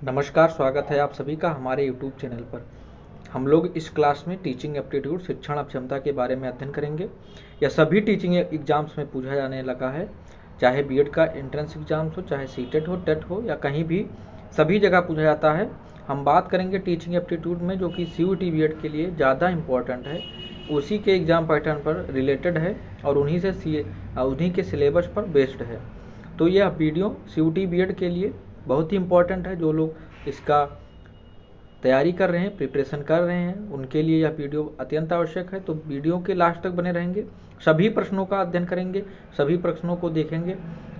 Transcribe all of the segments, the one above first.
नमस्कार, स्वागत है आप सभी का हमारे यूट्यूब चैनल पर। हम लोग इस क्लास में टीचिंग एप्टीट्यूड शिक्षण अक्षमता के बारे में अध्ययन करेंगे। यह सभी टीचिंग एग्जाम्स में पूछा जाने लगा है, चाहे बीएड का एंट्रेंस एग्जाम्स हो, चाहे सीटेट हो, टेट हो या कहीं भी, सभी जगह पूछा जाता है। हम बात करेंगे टीचिंग एप्टीट्यूड में, जो कि सीयूटी बीएड के लिए ज़्यादा इम्पोर्टेंट है, उसी के एग्ज़ाम पैटर्न पर रिलेटेड है और उन्हीं के सिलेबस पर बेस्ड है। तो यह वीडियो सीयूटी बीएड के लिए बहुत ही इम्पोर्टेंट है। जो लोग इसका तैयारी कर रहे हैं, प्रिपरेशन कर रहे हैं, उनके लिए यह वीडियो अत्यंत आवश्यक है। तो वीडियो के लास्ट तक बने रहेंगे, सभी प्रश्नों का अध्ययन करेंगे, सभी प्रश्नों को देखेंगे।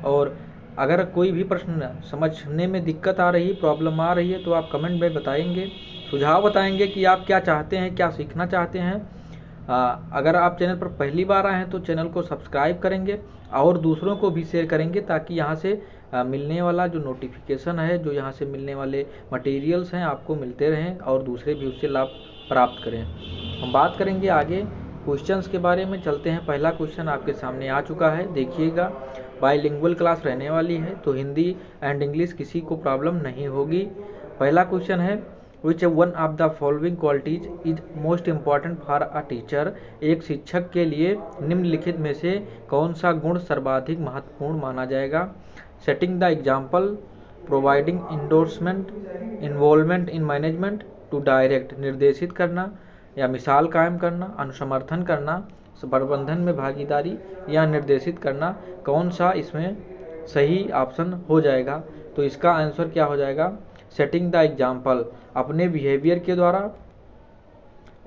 और अगर कोई भी प्रश्न समझने में दिक्कत आ रही, प्रॉब्लम आ रही है, तो आप कमेंट में बताएंगे, सुझाव बताएंगे कि आप क्या चाहते हैं, क्या सीखना चाहते हैं। अगर आप चैनल पर पहली बार आए हैं तो चैनल को सब्सक्राइब करेंगे और दूसरों को भी शेयर करेंगे, ताकि यहाँ से मिलने वाला जो नोटिफिकेशन है, जो यहाँ से मिलने वाले मटेरियल्स हैं, आपको मिलते रहें और दूसरे भी उससे लाभ प्राप्त करें। हम बात करेंगे आगे क्वेश्चंस के बारे में। चलते हैं, पहला क्वेश्चन आपके सामने आ चुका है, देखिएगा। बाईलिंगुअल क्लास रहने वाली है, तो हिंदी एंड इंग्लिश किसी को प्रॉब्लम नहीं होगी। पहला क्वेश्चन है, which one of the following qualities is most important for a teacher. एक शिक्षक के लिए निम्नलिखित में से कौन सा गुण सर्वाधिक महत्वपूर्ण माना जाएगा। Setting the example, providing endorsement, involvement in management, to direct निर्देशित करना या मिसाल कायम करना, अनुसमर्थन करना, प्रबंधन में भागीदारी या निर्देशित करना। कौन सा इसमें सही ऑप्शन हो जाएगा? तो इसका आंसर क्या हो जाएगा? Setting the example. अपने बिहेवियर के द्वारा,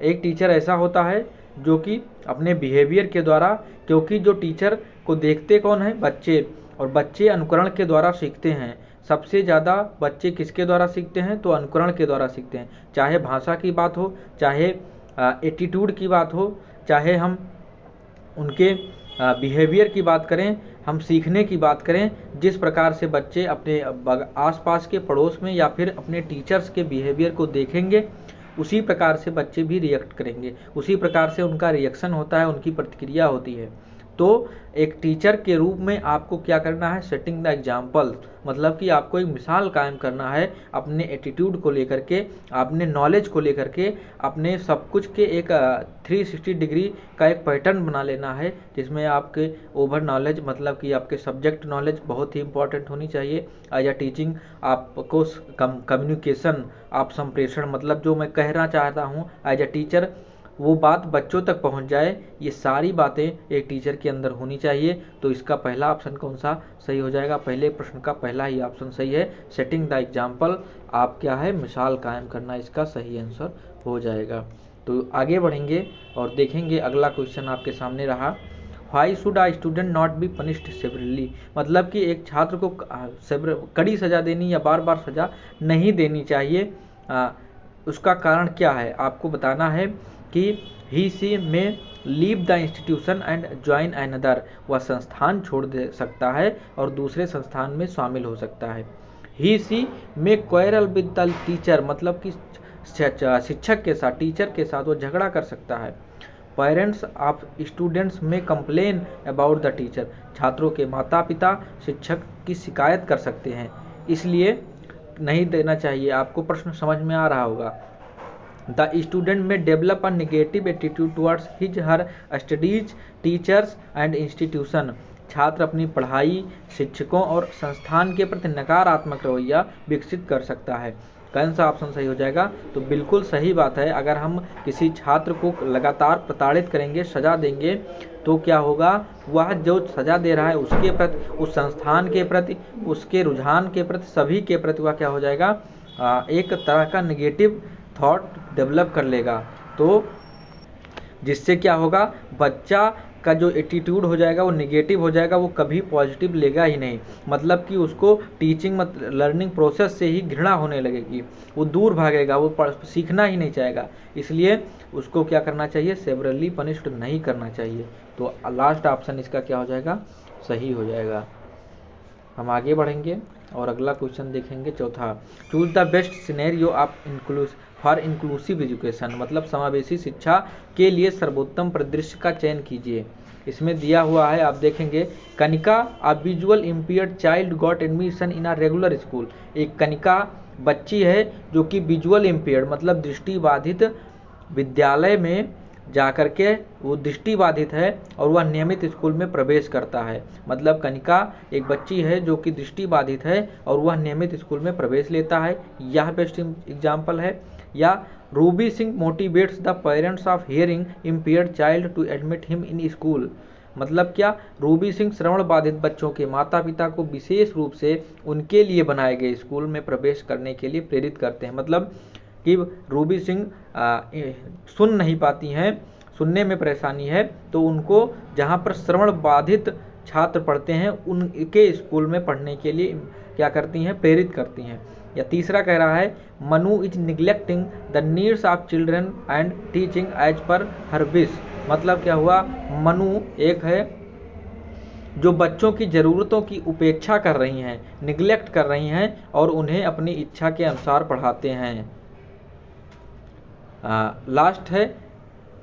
एक टीचर ऐसा होता है जो कि अपने बिहेवियर के द्वारा, क्योंकि जो टीचर को देखते कौन है? बच्चे, और बच्चे अनुकरण के द्वारा सीखते हैं। सबसे ज़्यादा बच्चे किसके द्वारा सीखते हैं? तो अनुकरण के द्वारा सीखते हैं। चाहे भाषा की बात हो, चाहे एटीट्यूड की बात हो, चाहे हम उनके बिहेवियर की बात करें, हम सीखने की बात करें, जिस प्रकार से बच्चे अपने आसपास के पड़ोस में या फिर अपने टीचर्स के बिहेवियर को देखेंगे, उसी प्रकार से बच्चे भी रिएक्ट करेंगे, उसी प्रकार से उनका रिएक्शन होता है, उनकी प्रतिक्रिया होती है। तो एक टीचर के रूप में आपको क्या करना है? सेटिंग द एग्जाम्पल, मतलब कि आपको एक मिसाल कायम करना है अपने एटीट्यूड को लेकर के, अपने नॉलेज को लेकर के, अपने सब कुछ के एक 360 डिग्री का एक पैटर्न बना लेना है, जिसमें आपके ओवर नॉलेज, मतलब कि आपके सब्जेक्ट नॉलेज बहुत ही इंपॉर्टेंट होनी चाहिए। एज अ टीचिंग आपको कम्युनिकेशन, आप संप्रेषण, मतलब जो मैं कहना चाहता हूँ एज अ टीचर, वो बात बच्चों तक पहुंच जाए, ये सारी बातें एक टीचर के अंदर होनी चाहिए। तो इसका पहला ऑप्शन कौन सा सही हो जाएगा? पहले प्रश्न का पहला ही ऑप्शन सही है, सेटिंग द एग्जाम्पल। आप क्या है? मिसाल कायम करना, इसका सही आंसर हो जाएगा। तो आगे बढ़ेंगे और देखेंगे अगला क्वेश्चन आपके सामने रहा, why should a student not be punished severely. मतलब कि एक छात्र को कड़ी सजा देनी या बार बार सजा नहीं देनी चाहिए। उसका कारण क्या है आपको बताना है कि ही सी में leave the institution and join another. वह संस्थान छोड़ दे सकता है और दूसरे संस्थान में शामिल हो सकता है। ही सी में क्वेरल विद द टीचर, मतलब कि शिक्षक के साथ, टीचर के साथ वो झगड़ा कर सकता है। पेरेंट्स ऑफ स्टूडेंट्स में कंप्लेन अबाउट द टीचर। छात्रों के माता पिता शिक्षक की शिकायत कर सकते हैं, इसलिए नहीं देना चाहिए। आपको प्रश्न समझ में आ रहा होगा। द स्टूडेंट में develop a negative attitude towards his her studies, teachers and institution. छात्र अपनी पढ़ाई, शिक्षकों और संस्थान के प्रति नकारात्मक रवैया विकसित कर सकता है। कौन सा ऑप्शन सही हो जाएगा? तो बिल्कुल सही बात है। अगर हम किसी छात्र को लगातार प्रताड़ित करेंगे, सजा देंगे, तो क्या होगा? वह जो सजा दे रहा है उसके प्रति, उस संस्थान के प्रति, उसके रुझान के प्रति, सभी के प्रति वह क्या हो जाएगा? एक तरह का नेगेटिव थॉट डेवलप कर लेगा। तो जिससे क्या होगा? बच्चा का जो एटीट्यूड हो जाएगा वो नेगेटिव हो जाएगा, वो कभी पॉजिटिव लेगा ही नहीं। मतलब कि उसको टीचिंग लर्निंग प्रोसेस से ही घृणा होने लगेगी, वो दूर भागेगा, वो सीखना ही नहीं चाहेगा। इसलिए उसको क्या करना चाहिए? सेवरली पनिश्ड नहीं करना चाहिए। तो लास्ट ऑप्शन इसका क्या हो जाएगा? सही हो जाएगा। हम आगे बढ़ेंगे और अगला क्वेश्चन देखेंगे, चौथा। Choose the best scenario of for inclusive education, मतलब समावेशी शिक्षा के लिए सर्वोत्तम परिदृश्य का चयन कीजिए। इसमें दिया हुआ है, आप देखेंगे, Kanika, a visual impaired child got admission in a regular school. एक कनिका बच्ची है जो कि विजुअल इम्पेयर्ड मतलब दृष्टिबाधित विद्यालय में जाकर के वो दृष्टिबाधित है और वह नियमित स्कूल में प्रवेश करता है। मतलब कनिका एक बच्ची है जो कि दृष्टिबाधित है और वह नियमित स्कूल में प्रवेश लेता है, यह बेस्ट एग्जाम्पल है। या Ruby Singh motivates the parents of hearing impaired child to admit him in school. मतलब क्या, रूबी सिंह श्रवण बाधित बच्चों के माता पिता को विशेष रूप से उनके लिए बनाए गए स्कूल में प्रवेश करने के लिए प्रेरित करते हैं। मतलब कि रूबी सिंह सुन नहीं पाती हैं, सुनने में परेशानी है, तो उनको जहाँ पर श्रवण बाधित छात्र पढ़ते हैं उनके स्कूल में पढ़ने के लिए क्या करती हैं, प्रेरित करती हैं। या तीसरा कह रहा है Manu is neglecting the needs of children and teaching as per her wish. मतलब क्या हुआ, मनु एक है जो बच्चों की ज़रूरतों की उपेक्षा कर रही हैं, निग्लेक्ट कर रही हैं और उन्हें अपनी इच्छा के अनुसार पढ़ाते हैं। लास्ट है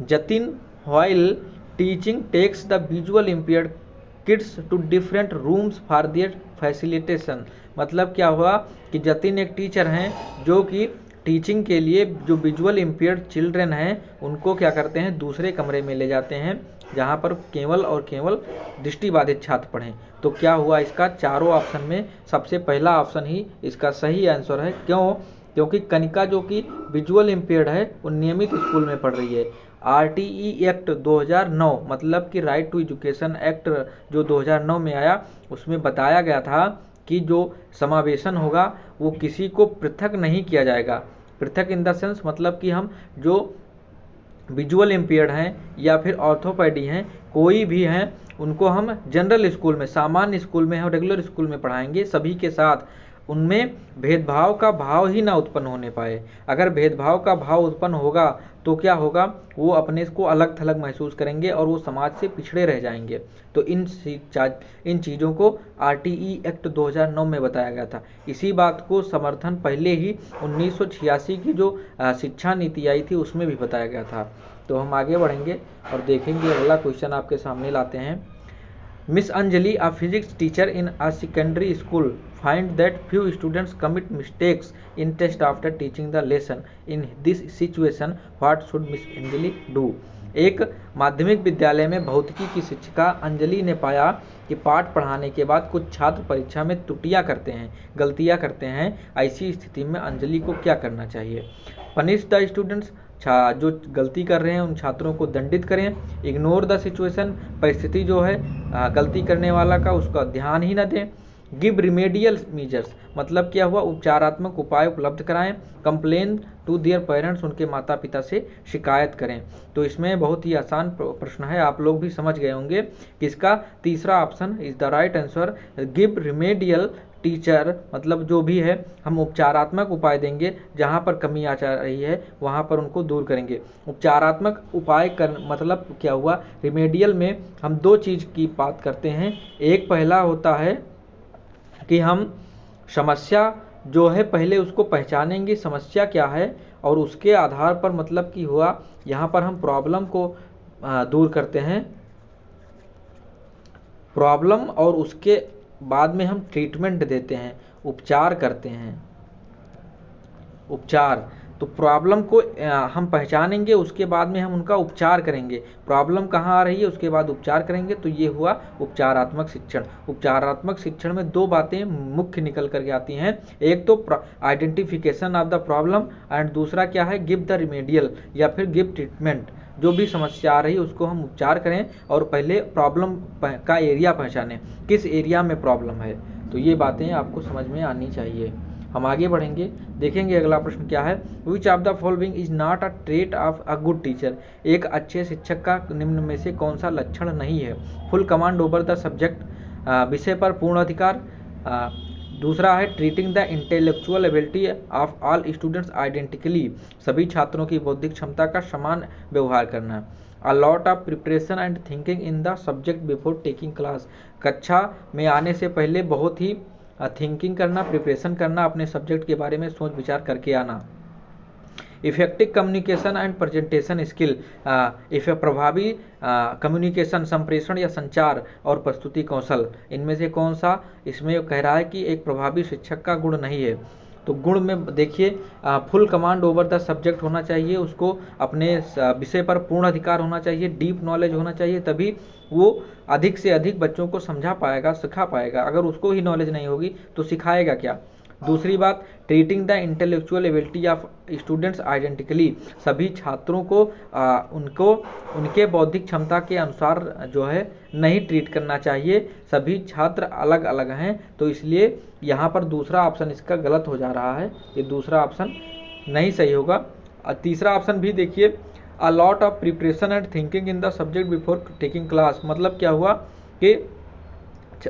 Jatin while teaching takes the visual impaired kids to different rooms for their facilitation. मतलब क्या हुआ कि जतिन एक टीचर हैं जो कि टीचिंग के लिए जो विजुअल इम्पेयर्ड चिल्ड्रन हैं उनको क्या करते हैं, दूसरे कमरे में ले जाते हैं जहाँ पर केवल और केवल दृष्टिबाधित छात्र पढ़ें। तो क्या हुआ, इसका चारों ऑप्शन में सबसे पहला ऑप्शन ही इसका सही आंसर है। क्यों? क्योंकि कनिका जो कि विजुअल इम्पेयर्ड है वो नियमित स्कूल में पढ़ रही है। आरटीई एक्ट 2009 मतलब कि राइट टू एजुकेशन एक्ट जो 2009 में आया उसमें बताया गया था कि जो समावेशन होगा वो किसी को पृथक नहीं किया जाएगा। पृथक इन द सेंस मतलब कि हम जो विजुअल इम्पेयर्ड हैं या फिर ऑर्थोपेडी हैं, कोई भी हैं, उनको हम जनरल स्कूल में, सामान्य स्कूल में, हम रेगुलर स्कूल में पढ़ाएंगे सभी के साथ। उनमें भेदभाव का भाव ही ना उत्पन्न होने पाए। अगर भेदभाव का भाव उत्पन्न होगा तो क्या होगा, वो अपने को अलग थलग महसूस करेंगे और वो समाज से पिछड़े रह जाएंगे। तो इन चीज़ों को आरटीई एक्ट 2009 में बताया गया था। इसी बात को समर्थन पहले ही 1986 की जो शिक्षा नीति आई थी उसमें भी बताया गया था। तो हम आगे बढ़ेंगे और देखेंगे, अगला क्वेश्चन आपके सामने लाते हैं। Miss Anjali, a physics teacher in a secondary school, finds that few students commit mistakes in test after teaching the lesson. In this situation, what should Miss Anjali do? एक माध्यमिक विद्यालय में भौतिकी की शिक्षिका अंजलि ने पाया कि पाठ पढ़ाने के बाद कुछ छात्र परीक्षा में त्रुटियां करते हैं, गलतियां करते हैं। ऐसी स्थिति में अंजलि को क्या करना चाहिए? पनिश द स्टूडेंट्स, जो गलती कर रहे हैं उन छात्रों को दंडित करें। इग्नोर द सिचुएशन, परिस्थिति जो है गलती करने वाला का उसका ध्यान ही न दें। गिव रिमेडियल मीजर्स, मतलब क्या हुआ, उपचारात्मक उपाय उपलब्ध कराएं। कंप्लेन टू देयर पेरेंट्स, उनके माता पिता से शिकायत करें। तो इसमें बहुत ही आसान प्रश्न है, आप लोग भी समझ गए होंगे कि इसका तीसरा option is the right answer. Give remedial teacher मतलब जो भी है हम उपचारात्मक उपाय देंगे, जहाँ पर कमी आ रही है वहाँ पर उनको दूर करेंगे। उपचारात्मक उपाय कर मतलब क्या हुआ, रिमेडियल में हम दो चीज़ की बात करते हैं। एक पहला होता है कि हम समस्या जो है पहले उसको पहचानेंगे समस्या क्या है, और उसके आधार पर मतलब कि हुआ यहाँ पर हम प्रॉब्लम को दूर करते हैं, प्रॉब्लम, और उसके बाद में हम ट्रीटमेंट देते हैं, उपचार करते हैं, उपचार। तो प्रॉब्लम को हम पहचानेंगे, उसके बाद में हम उनका उपचार करेंगे। प्रॉब्लम कहाँ आ रही है उसके बाद उपचार करेंगे, तो ये हुआ उपचारात्मक शिक्षण। उपचारात्मक शिक्षण में दो बातें मुख्य निकल करके आती हैं, एक तो identification of the problem and दूसरा क्या है, गिव द रिमेडियल या फिर गिव ट्रीटमेंट। जो भी समस्या आ रही है उसको हम उपचार करें और पहले प्रॉब्लम का एरिया पहचानें, किस एरिया में प्रॉब्लम है। तो ये बातें आपको समझ में आनी चाहिए। हम आगे बढ़ेंगे, देखेंगे अगला प्रश्न क्या है। Which of the following is not a trait of a good teacher, एक अच्छे शिक्षक का निम्न में से कौन सा लक्षण नहीं है। Full command over the subject, विषय पर पूर्ण अधिकार। दूसरा है treating the intellectual ability of all students identically, सभी छात्रों की बौद्धिक क्षमता का समान व्यवहार करना। A lot of preparation and thinking in the subject before taking class, कक्षा में आने से पहले बहुत ही थिंकिंग करना, प्रिपरेशन करना, अपने सब्जेक्ट के बारे में सोच विचार करके आना। Effective communication and presentation skill, प्रभावी कम्युनिकेशन, संप्रेषण या संचार और प्रस्तुति कौशल, इनमें से कौन सा इसमें कह रहा है कि एक प्रभावी शिक्षक का गुण नहीं है। तो गुण में देखिए full command over the subject होना चाहिए, उसको अपने विषय पर पूर्ण अधिकार होना चाहिए, डीप नॉलेज होना चाहिए, तभी वो अधिक से अधिक बच्चों को समझा पाएगा, सिखा पाएगा। अगर उसको ही नॉलेज नहीं होगी तो सिखाएगा क्या। दूसरी बात, treating the intellectual ability of students identically, सभी छात्रों को उनको उनके बौद्धिक क्षमता के अनुसार जो है नहीं ट्रीट करना चाहिए, सभी छात्र अलग अलग हैं। तो इसलिए यहाँ पर दूसरा ऑप्शन इसका गलत हो जा रहा है, ये दूसरा ऑप्शन नहीं सही होगा। तीसरा ऑप्शन भी देखिए, a lot of preparation and thinking in the subject before taking class, मतलब क्या हुआ कि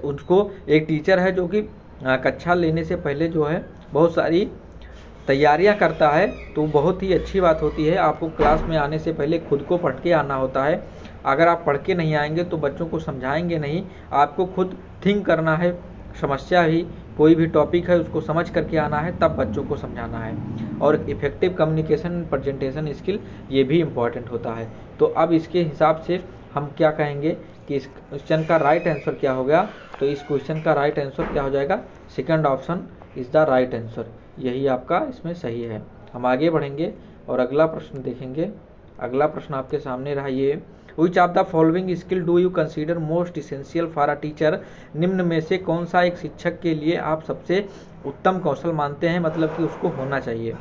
उसको एक टीचर है जो कि कक्षा लेने से पहले जो है बहुत सारी तैयारियां करता है, तो बहुत ही अच्छी बात होती है। आपको क्लास में आने से पहले खुद को पढ़ के आना होता है। अगर आप पढ़ के नहीं आएंगे तो बच्चों को समझाएंगे नहीं, आपको खुद थिंक करना है, समस्या ही कोई भी टॉपिक है उसको समझ करके आना है, तब बच्चों को समझाना है। और इफेक्टिव कम्युनिकेशन प्रेजेंटेशन स्किल ये भी इम्पॉर्टेंट होता है। तो अब इसके हिसाब से हम क्या कहेंगे कि इस क्वेश्चन का राइट आंसर क्या हो गया, तो इस क्वेश्चन का राइट आंसर क्या हो जाएगा, second option is the right answer, यही आपका इसमें सही है। हम आगे बढ़ेंगे और अगला प्रश्न देखेंगे। अगला प्रश्न आपके सामने रहा ये, which of the following skill do you consider most essential for a teacher, निम्न में से कौन सा एक शिक्षक के लिए आप सबसे उत्तम कौशल मानते हैं, मतलब कि उसको होना चाहिए।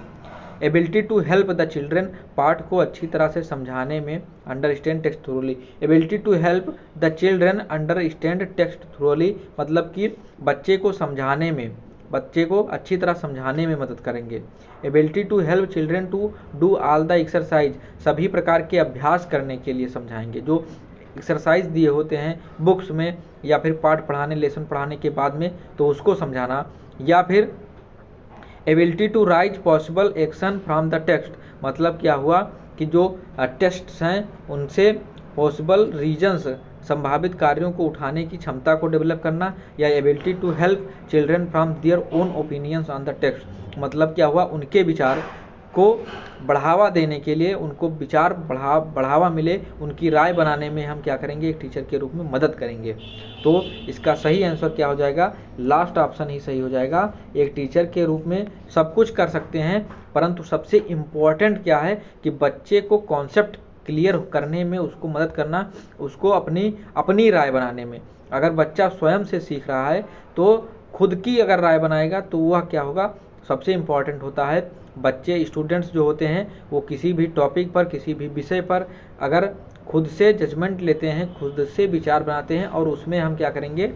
Ability to help the children, पाठ को अच्छी तरह से समझाने में, understand text thoroughly. Ability to help the children understand text thoroughly, मतलब कि बच्चे को समझाने में, बच्चे को अच्छी तरह समझाने में मदद करेंगे। Ability to help children to do all the exercise, सभी प्रकार के अभ्यास करने के लिए समझाएंगे, जो एक्सरसाइज दिए होते हैं बुक्स में या फिर पाठ पढ़ाने, लेसन पढ़ाने के बाद में, तो उसको समझाना। या फिर ability to raise possible action from the text, मतलब क्या हुआ कि जो टेक्स्ट्स हैं उनसे पॉसिबल रीजन्स, संभावित कार्यों को उठाने की क्षमता को डेवलप करना। या ability to help children from their own opinions on the text, मतलब क्या हुआ उनके विचार को बढ़ावा देने के लिए, उनको विचार बढ़ावा मिले, उनकी राय बनाने में हम क्या करेंगे, एक टीचर के रूप में मदद करेंगे। तो इसका सही आंसर क्या हो जाएगा, लास्ट ऑप्शन ही सही हो जाएगा। एक टीचर के रूप में सब कुछ कर सकते हैं, परंतु सबसे इम्पोर्टेंट क्या है कि बच्चे को कॉन्सेप्ट क्लियर करने में उसको मदद करना, उसको अपनी राय बनाने में। अगर बच्चा स्वयं से सीख रहा है तो खुद की अगर राय बनाएगा तो वह क्या होगा, सबसे इम्पॉर्टेंट होता है। बच्चे स्टूडेंट्स जो होते हैं वो किसी भी टॉपिक पर, किसी भी विषय पर अगर खुद से जजमेंट लेते हैं, खुद से विचार बनाते हैं, और उसमें हम क्या करेंगे,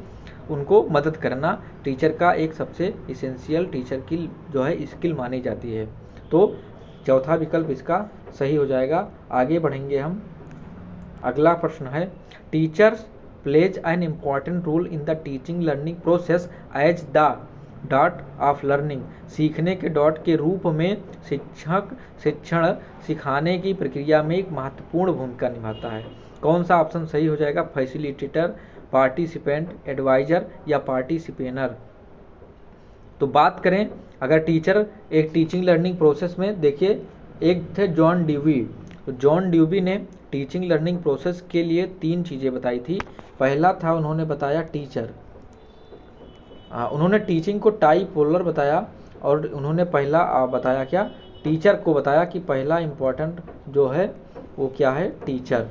उनको मदद करना टीचर का एक सबसे इसेंशियल टीचर की जो है स्किल मानी जाती है। तो चौथा विकल्प इसका सही हो जाएगा। आगे बढ़ेंगे हम। अगला प्रश्न है, teachers plays an important role in the teaching learning process as the dot of learning, सीखने के डॉट के रूप में शिक्षक शिक्षण सिखाने की प्रक्रिया में एक महत्वपूर्ण भूमिका निभाता है। कौन सा ऑप्शन सही हो जाएगा, फैसिलिटेटर, पार्टिसिपेंट, एडवाइजर या पार्टिसिपेनर। तो बात करें अगर टीचर एक टीचिंग लर्निंग प्रोसेस में, देखिए एक थे जॉन ड्यूवी, तो जॉन ड्यूवी ने टीचिंग लर्निंग प्रोसेस के लिए 3 चीज़ें बताई थी। पहला था उन्होंने बताया टीचर, उन्होंने टीचिंग को टाइपोलर बताया, और उन्होंने पहला बताया क्या, टीचर को बताया कि पहला इम्पोर्टेंट जो है वो क्या है, टीचर।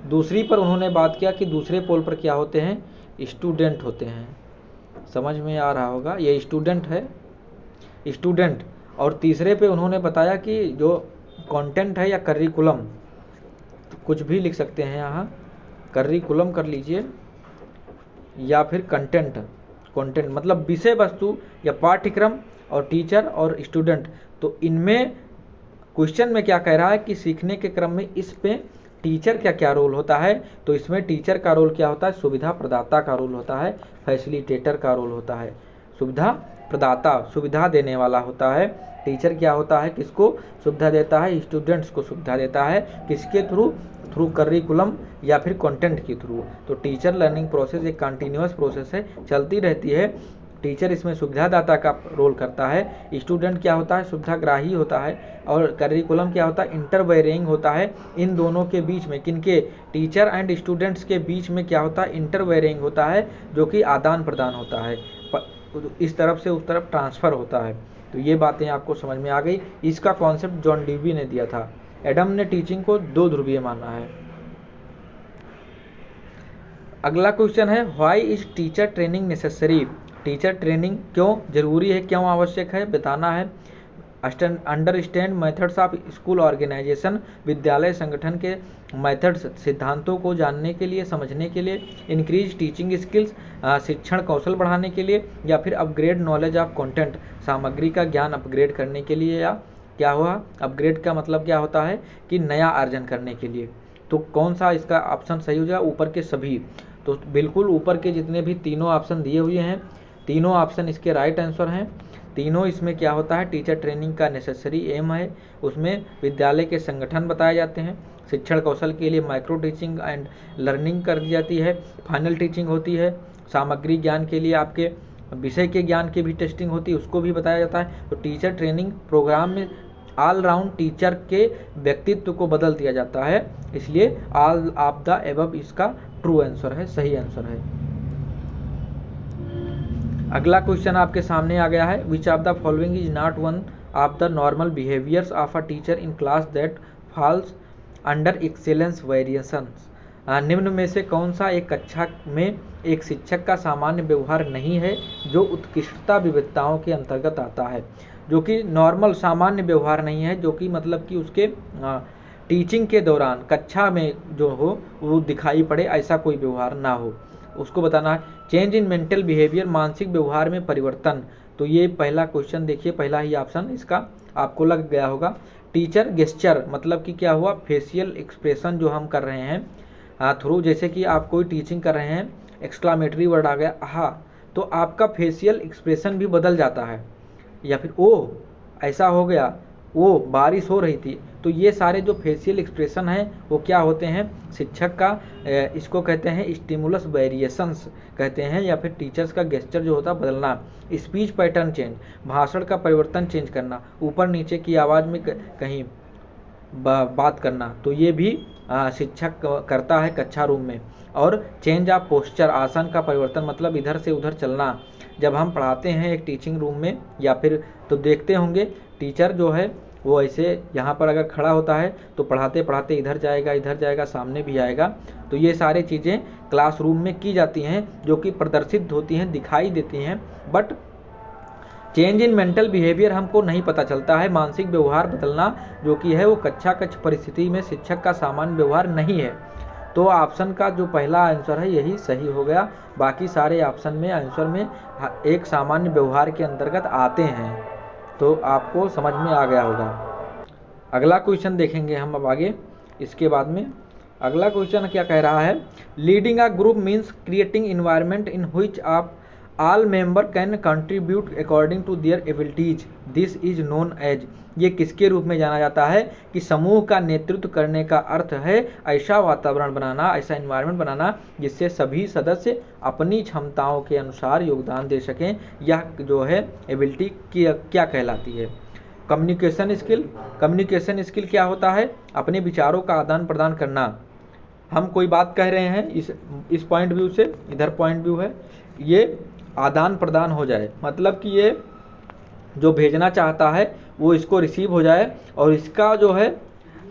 दूसरी पर उन्होंने बात किया कि दूसरे पोल पर क्या होते हैं, स्टूडेंट होते हैं। समझ में आ रहा होगा, ये स्टूडेंट है, स्टूडेंट। और तीसरे पे उन्होंने बताया कि जो कंटेंट है या करिकुलम, कुछ भी लिख सकते हैं यहाँ, करिकुलम कर लीजिए, या फिर कंटेंट, कंटेंट मतलब विषय वस्तु या पाठ्यक्रम, और टीचर और स्टूडेंट। तो इनमें क्वेश्चन में क्या कह रहा है कि सीखने के क्रम में इस पे टीचर क्या क्या रोल होता है, तो इसमें टीचर का रोल क्या होता है, सुविधा प्रदाता का रोल होता है, फैसिलिटेटर का रोल होता है। सुविधा प्रदाता, सुविधा देने वाला होता है। टीचर क्या होता है, किसको सुविधा देता है, स्टूडेंट्स को सुविधा देता है, किसके थ्रू करिकुलम या फिर कंटेंट के थ्रू। तो टीचर लर्निंग प्रोसेस एक कंटिन्यूअस प्रोसेस है, चलती रहती है। टीचर इसमें सुविधादाता का रोल करता है, स्टूडेंट क्या होता है, सुविधाग्राही होता है, और करिकुलम क्या होता है, इंटरवेयरिंग होता है। इन दोनों के बीच में, किनके, टीचर एंड स्टूडेंट्स के बीच में क्या होता है, इंटरवेयरिंग होता है, जो कि आदान प्रदान होता है, इस तरफ से उस तरफ ट्रांसफ़र होता है। तो ये बातें आपको समझ में आ गई। इसका कॉन्सेप्ट जॉन डेवी ने दिया था। एडम ने टीचिंग को 2 ध्रुवीय माना है। अगला क्वेश्चन है why is teacher training necessary. Teacher training क्यों जरूरी है, क्यों आवश्यक है, बताना है। Understand methods of school organisation, विद्यालय संगठन के मेथड्स सिद्धांतों को जानने के लिए, समझने के लिए। इंक्रीज टीचिंग स्किल्स, शिक्षण कौशल बढ़ाने के लिए। या फिर अपग्रेड नॉलेज ऑफ कंटेंट, सामग्री का ज्ञान अपग्रेड करने के लिए। या क्या हुआ, अपग्रेड का मतलब क्या होता है कि नया अर्जन करने के लिए। तो कौन सा इसका ऑप्शन सही हो जाएगा, ऊपर के सभी। तो बिल्कुल ऊपर के जितने भी तीनों ऑप्शन दिए हुए हैं, तीनों ऑप्शन इसके राइट आंसर हैं। तीनों इसमें क्या होता है, टीचर ट्रेनिंग का नेसेसरी एम है। उसमें विद्यालय के संगठन बताए जाते हैं, शिक्षण कौशल के लिए माइक्रो टीचिंग एंड लर्निंग कर दी जाती है, फाइनल टीचिंग होती है, सामग्री ज्ञान के लिए आपके विषय के ज्ञान की भी टेस्टिंग होती है, उसको भी बताया जाता है। तो टीचर ट्रेनिंग प्रोग्राम में ऑल राउंड टीचर के व्यक्तित्व को बदल दिया जाता है, इसलिए ऑल ऑफ द एबव इसका ट्रू आंसर है, सही आंसर है। अगला क्वेश्चन आपके सामने आ गया है, which of the following is not one of the normal behaviours of a teacher in class that falls under excellence variations. निम्न में से कौन सा एक कक्षा में एक शिक्षक का सामान्य व्यवहार नहीं है जो उत्कृष्टता विविधताओं के अंतर्गत आता है। जो कि नॉर्मल सामान्य व्यवहार नहीं है, जो कि मतलब कि उसके टीचिंग के दौरान कक्षा में जो हो वो दिखाई पड़े, ऐसा कोई व्यवहार ना हो, उसको बताना है। चेंज इन मेंटल बिहेवियर, मानसिक व्यवहार में परिवर्तन। तो ये पहला क्वेश्चन देखिए, पहला ही ऑप्शन इसका आपको लग गया होगा। टीचर गेस्चर मतलब कि क्या हुआ, फेशियल एक्सप्रेशन जो हम कर रहे हैं थ्रू, जैसे कि आप कोई टीचिंग कर रहे हैं, एक्सक्लामेटरी वर्ड आ गया आहा, तो आपका फेशियल एक्सप्रेशन भी बदल जाता है। या फिर ओ ऐसा हो गया, वो बारिश हो रही थी, तो ये सारे जो फेशियल एक्सप्रेशन हैं वो क्या होते हैं, शिक्षक का इसको कहते हैं स्टिमुलस वेरिएशंस कहते हैं। या फिर टीचर्स का गेस्चर जो होता है बदलना। स्पीच पैटर्न चेंज, भाषण का परिवर्तन चेंज करना, ऊपर नीचे की आवाज़ में कहीं बात करना, तो ये भी शिक्षक करता है कक्षा रूम में। और चेंज ऑफ पोस्चर, आसन का परिवर्तन मतलब इधर से उधर चलना। जब हम पढ़ाते हैं एक टीचिंग रूम में या फिर तो देखते होंगे टीचर जो है वो ऐसे यहाँ पर अगर खड़ा होता है तो पढ़ाते पढ़ाते इधर जाएगा, सामने भी आएगा। तो ये सारी चीज़ें क्लासरूम में की जाती हैं जो कि प्रदर्शित होती हैं, दिखाई देती हैं, but change in mental behaviour हमको नहीं पता चलता है। मानसिक व्यवहार बदलना जो कि है वो कक्षा परिस्थिति में शिक्षक का सामान्य व्यवहार नहीं है। तो ऑप्शन का जो पहला आंसर है यही सही हो गया। बाकी सारे ऑप्शन में आंसर में एक सामान्य व्यवहार के अंतर्गत आते हैं, तो आपको समझ में आ गया होगा। अगला क्वेश्चन देखेंगे हम अब आगे। इसके बाद में अगला क्वेश्चन क्या कह रहा है, leading a group means creating environment in which आप all member can contribute according to their abilities, this is known as. ये किसके रूप में जाना जाता है कि समूह का नेतृत्व करने का अर्थ है ऐसा वातावरण बनाना, ऐसा इन्वायरमेंट बनाना जिससे सभी सदस्य अपनी क्षमताओं के अनुसार योगदान दे सकें। यह जो है एबिलिटी क्या कहलाती है। कम्युनिकेशन स्किल, कम्युनिकेशन स्किल क्या होता है, अपने विचारों का आदान प्रदान करना। हम कोई बात कह रहे हैं इस पॉइंट व्यू से, इधर पॉइंट व्यू है, ये आदान प्रदान हो जाए, मतलब कि ये जो भेजना चाहता है वो इसको रिसीव हो जाए और इसका जो है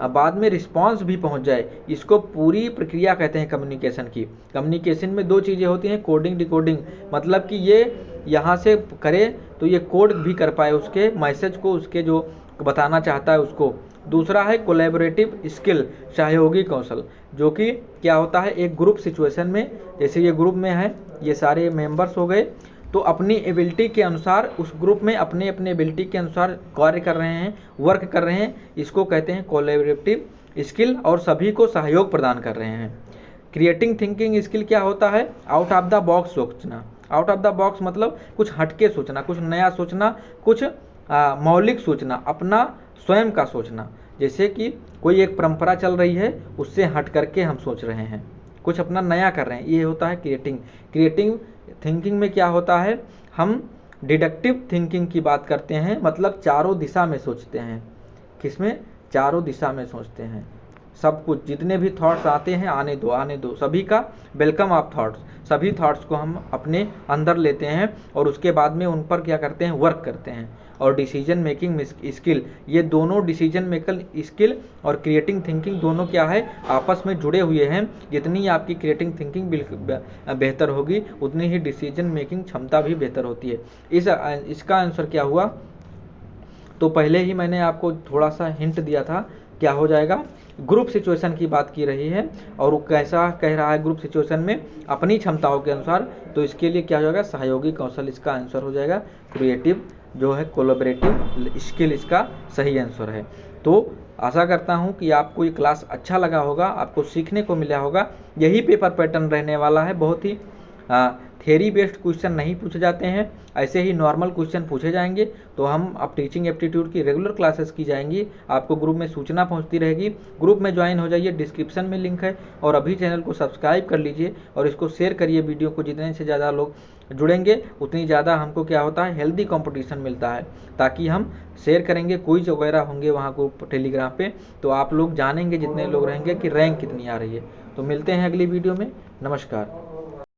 बाद में रिस्पांस भी पहुंच जाए। इसको पूरी प्रक्रिया कहते हैं कम्युनिकेशन की। कम्युनिकेशन में 2 चीज़ें होती हैं, कोडिंग डिकोडिंग, मतलब कि ये यहाँ से करे तो ये कोड भी कर पाए उसके मैसेज को, उसके जो बताना चाहता है उसको। दूसरा है कोलैबोरेटिव स्किल, सहयोगी कौशल, जो कि क्या होता है एक ग्रुप सिचुएशन में, जैसे ये ग्रुप में है, ये सारे मेंबर्स हो गए, तो अपनी एबिलिटी के अनुसार उस ग्रुप में अपने अपने एबिलिटी के अनुसार कार्य कर रहे हैं, वर्क कर रहे हैं, इसको कहते हैं कोलैबोरेटिव स्किल, और सभी को सहयोग प्रदान कर रहे हैं। क्रिएटिंग थिंकिंग स्किल क्या होता है, आउट ऑफ द बॉक्स सोचना। आउट ऑफ द बॉक्स मतलब कुछ हटके सोचना, कुछ नया सोचना, कुछ मौलिक सोचना, अपना स्वयं का सोचना। जैसे कि कोई एक परंपरा चल रही है उससे हट करके हम सोच रहे हैं, कुछ अपना नया कर रहे हैं, ये होता है क्रिएटिंग थिंकिंग में क्या होता है, हम डिडक्टिव थिंकिंग की बात करते हैं, मतलब चारों दिशा में सोचते हैं। किसमें, चारों दिशा में सोचते हैं। सब कुछ जितने भी थॉट्स आते हैं आने दो, सभी का वेलकम ऑफ थॉट्स, सभी थॉट्स को हम अपने अंदर लेते हैं और उसके बाद में उन पर क्या करते हैं, वर्क करते हैं। और डिसीजन मेकिंग स्किल, ये दोनों डिसीजन मेकिंग स्किल और क्रिएटिंग थिंकिंग दोनों क्या है, आपस में जुड़े हुए हैं। जितनी आपकी क्रिएटिंग थिंकिंग बेहतर होगी उतनी ही डिसीजन मेकिंग क्षमता भी बेहतर होती है। इसका आंसर क्या हुआ, तो पहले ही मैंने आपको थोड़ा सा हिंट दिया था, क्या हो जाएगा, ग्रुप सिचुएशन की बात की रही है और वो कैसा कह रहा है ग्रुप सिचुएशन में अपनी क्षमताओं के अनुसार, तो इसके लिए क्या हो जाएगा, सहयोगी कौशल इसका आंसर हो जाएगा। क्रिएटिव जो है कोलैबोरेटिव स्किल इसका सही आंसर है। तो आशा करता हूं कि आपको ये क्लास अच्छा लगा होगा, आपको सीखने को मिला होगा। यही पेपर पैटर्न रहने वाला है, बहुत ही थ्योरी बेस्ड क्वेश्चन नहीं पूछे जाते हैं, ऐसे ही नॉर्मल क्वेश्चन पूछे जाएंगे। तो हम अब टीचिंग एप्टीट्यूड की रेगुलर क्लासेस की जाएंगी, आपको ग्रुप में सूचना पहुंचती रहेगी। ग्रुप में ज्वाइन हो जाइए, डिस्क्रिप्शन में लिंक है, और अभी चैनल को सब्सक्राइब कर लीजिए और इसको शेयर करिए वीडियो को। जितने से ज़्यादा लोग जुड़ेंगे उतनी ज़्यादा हमको क्या होता है, हेल्दी कंपटीशन मिलता है, ताकि हम शेयर करेंगे, क्विज वगैरह होंगे वहाँ ग्रुप टेलीग्राम पे, तो आप लोग जानेंगे जितने लोग रहेंगे कि रैंक कितनी आ रही है। तो मिलते हैं अगली वीडियो में, नमस्कार।